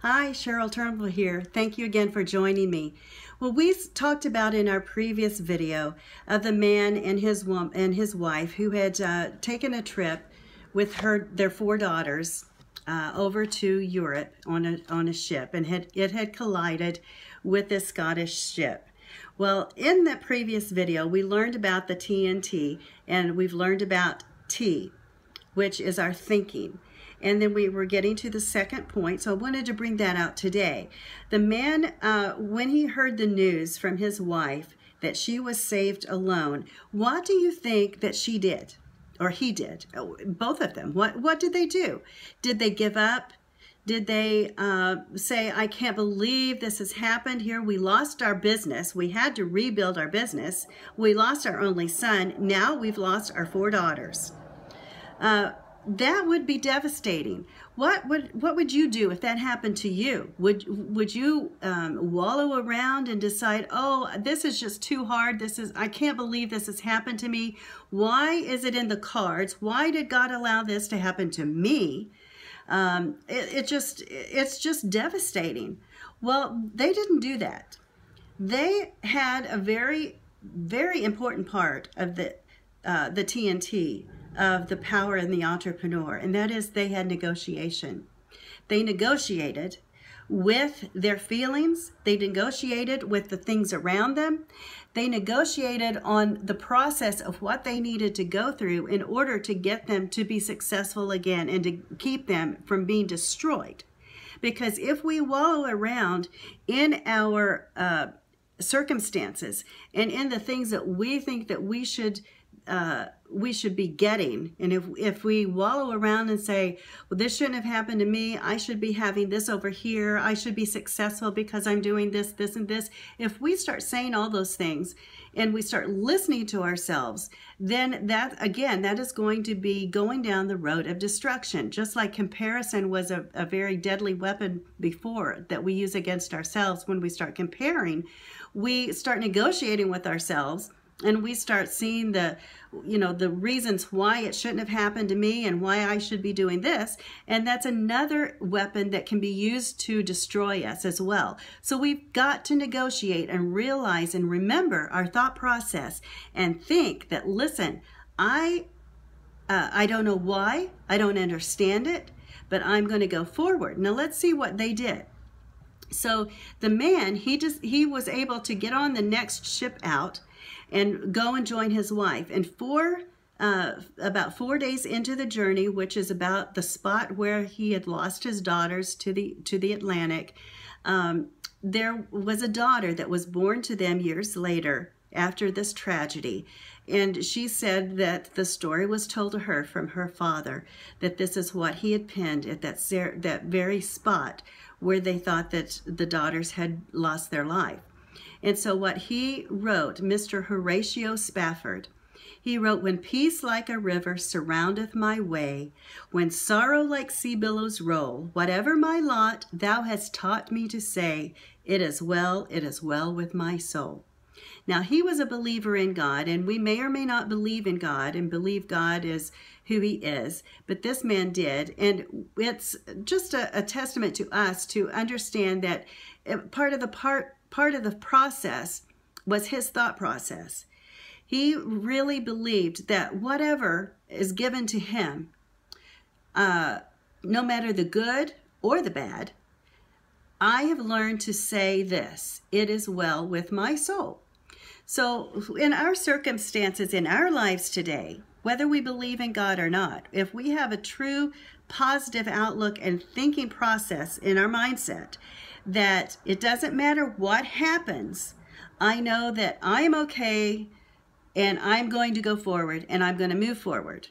Hi, Cheryl Turnbull here. Thank you again for joining me. Well, we talked about in our previous video of the man and his wife who had taken a trip with their 4 daughters over to Europe on a ship, and it had collided with this Scottish ship. Well, in that previous video, we learned about the TNT, and we've learned about T, which is our thinking. And then we were getting to the second point, so I wanted to bring that out today. The man, when he heard the news from his wife that she was saved alone, what do you think that she did? Or he did? Both of them. What did they do? Did they give up? Did they say, I can't believe this has happened here. We lost our business. We had to rebuild our business. We lost our only son. Now we've lost our 4 daughters. That would be devastating. What would you do if that happened to you? Would you wallow around and decide, oh, this is just too hard. I can't believe this has happened to me. Why is it in the cards? Why did God allow this to happen to me? It's just devastating. Well, they didn't do that. They had a very, very important part of the TNT, of the power in the entrepreneur, and that is they had negotiation. They negotiated with their feelings. They negotiated with the things around them. They negotiated on the process of what they needed to go through in order to get them to be successful again and to keep them from being destroyed. Because if we wallow around in our circumstances and in the things that we think that we should be getting, and if we wallow around and say, well, this shouldn't have happened to me, I should be having this over here, I should be successful because I'm doing this, this, and this. If we start saying all those things and we start listening to ourselves, then that is going to be going down the road of destruction. Just like comparison was a very deadly weapon before that we use against ourselves. When we start comparing, we start negotiating with ourselves, and we start seeing the reasons why it shouldn't have happened to me and why I should be doing this. And that's another weapon that can be used to destroy us as well. So we've got to negotiate and realize and remember our thought process and think that, listen, I don't know why, I don't understand it, but I'm going to go forward. Now let's see what they did. So the man, he was able to get on the next ship out and go and join his wife. And about 4 days into the journey, which is about the spot where he had lost his daughters to the Atlantic, there was a daughter that was born to them years later after this tragedy. And she said that the story was told to her from her father, that this is what he had penned at that very spot where they thought that the daughters had lost their life. And so what he wrote, Mr. Horatio Spafford, he wrote, when peace like a river surroundeth my way, when sorrow like sea billows roll, whatever my lot, thou hast taught me to say, it is well with my soul. Now, he was a believer in God, and we may or may not believe in God and believe God is who he is, but this man did. And it's just a testament to us to understand that part of the process was his thought process. He really believed that whatever is given to him, no matter the good or the bad, I have learned to say this, it is well with my soul. So in our circumstances, in our lives today, whether we believe in God or not, if we have a true positive outlook and thinking process in our mindset, that it doesn't matter what happens, I know that I'm okay and I'm going to go forward and I'm going to move forward.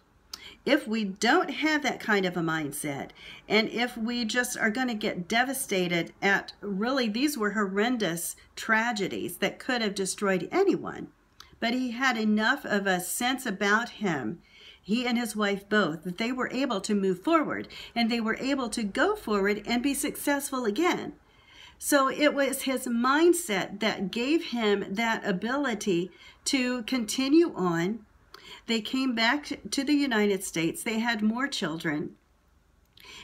If we don't have that kind of a mindset, and if we just are going to get devastated at, really, these were horrendous tragedies that could have destroyed anyone, but he had enough of a sense about him, he and his wife both, that they were able to move forward and they were able to go forward and be successful again. So it was his mindset that gave him that ability to continue on. They came back to the United States. They had more children.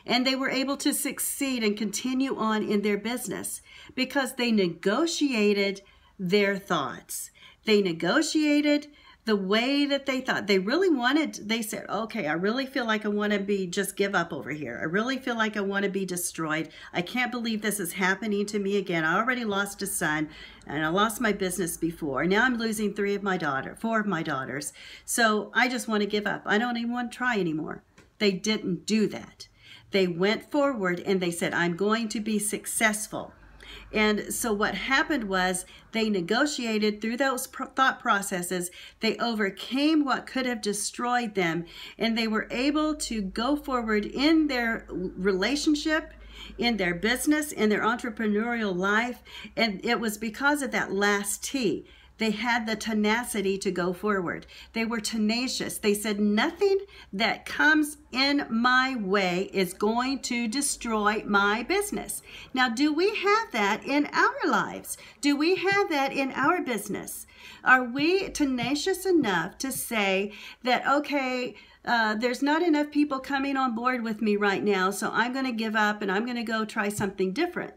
and they were able to succeed and continue on in their business because they negotiated their thoughts. They negotiated the way that they thought. They really wanted, they said, okay, I really feel like I want to just give up over here. I really feel like I want to be destroyed. I can't believe this is happening to me again. I already lost a son, and I lost my business before. Now I'm losing 4 of my daughters. So I just want to give up. I don't even want to try anymore. They didn't do that. They went forward and they said, I'm going to be successful. And so what happened was they negotiated through those thought processes. They overcame what could have destroyed them, and they were able to go forward in their relationship, in their business, in their entrepreneurial life. And it was because of that last T. They had the tenacity to go forward. They were tenacious. They said, nothing that comes in my way is going to destroy my business. Now, do we have that in our lives? Do we have that in our business? Are we tenacious enough to say that, okay, there's not enough people coming on board with me right now, so I'm going to give up and I'm going to go try something different?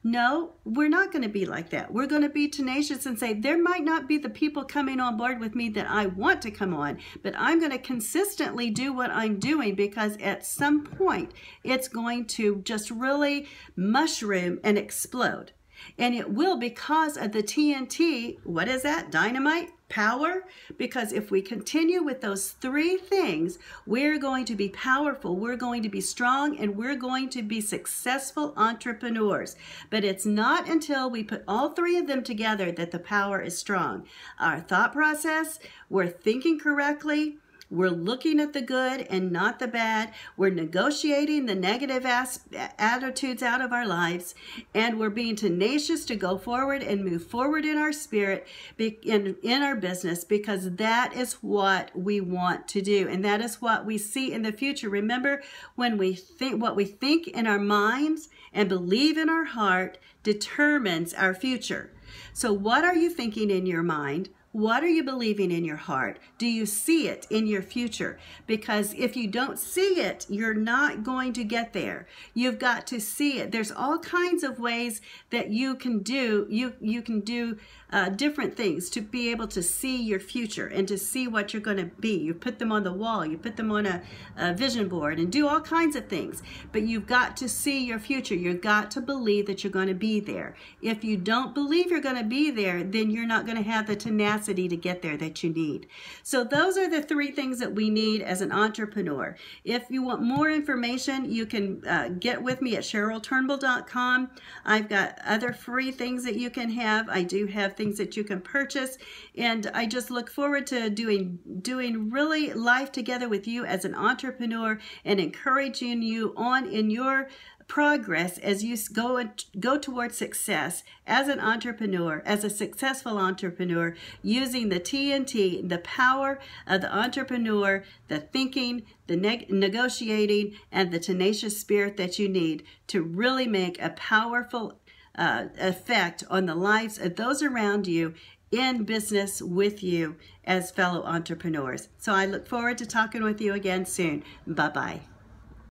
No, we're not going to be like that. We're going to be tenacious and say, there might not be the people coming on board with me that I want to come on, but I'm going to consistently do what I'm doing, because at some point it's going to just really mushroom and explode. And it will, because of the TNT. What is that? Dynamite? Power? Because if we continue with those 3 things, we're going to be powerful, we're going to be strong, and we're going to be successful entrepreneurs. But it's not until we put all 3 of them together that the power is strong. Our thought process, we're thinking correctly, we're looking at the good and not the bad. We're negotiating the negative attitudes out of our lives, and we're being tenacious to go forward and move forward in our spirit, in our business, because that is what we want to do, and that is what we see in the future. Remember, when we think, what we think in our minds and believe in our heart determines our future. So what are you thinking in your mind? What are you believing in your heart? Do you see it in your future? Because if you don't see it, you're not going to get there. You've got to see it. There's all kinds of ways that you can do. You can do different things to be able to see your future and to see what you're going to be. You put them on the wall. You put them on a vision board and do all kinds of things. But you've got to see your future. You've got to believe that you're going to be there. If you don't believe you're going to be there, then you're not going to have the tenacity to get there that you need. So those are the 3 things that we need as an entrepreneur. If you want more information, you can get with me at CherylTurnbull.com. I've got other free things that you can have. I do have things that you can purchase, and I just look forward to doing really life together with you as an entrepreneur and encouraging you on in your progress as you go towards success as an entrepreneur, as a successful entrepreneur, using the TNT, the power of the entrepreneur, the thinking, the negotiating, and the tenacious spirit that you need to really make a powerful effect on the lives of those around you in business with you as fellow entrepreneurs. So I look forward to talking with you again soon. Bye-bye.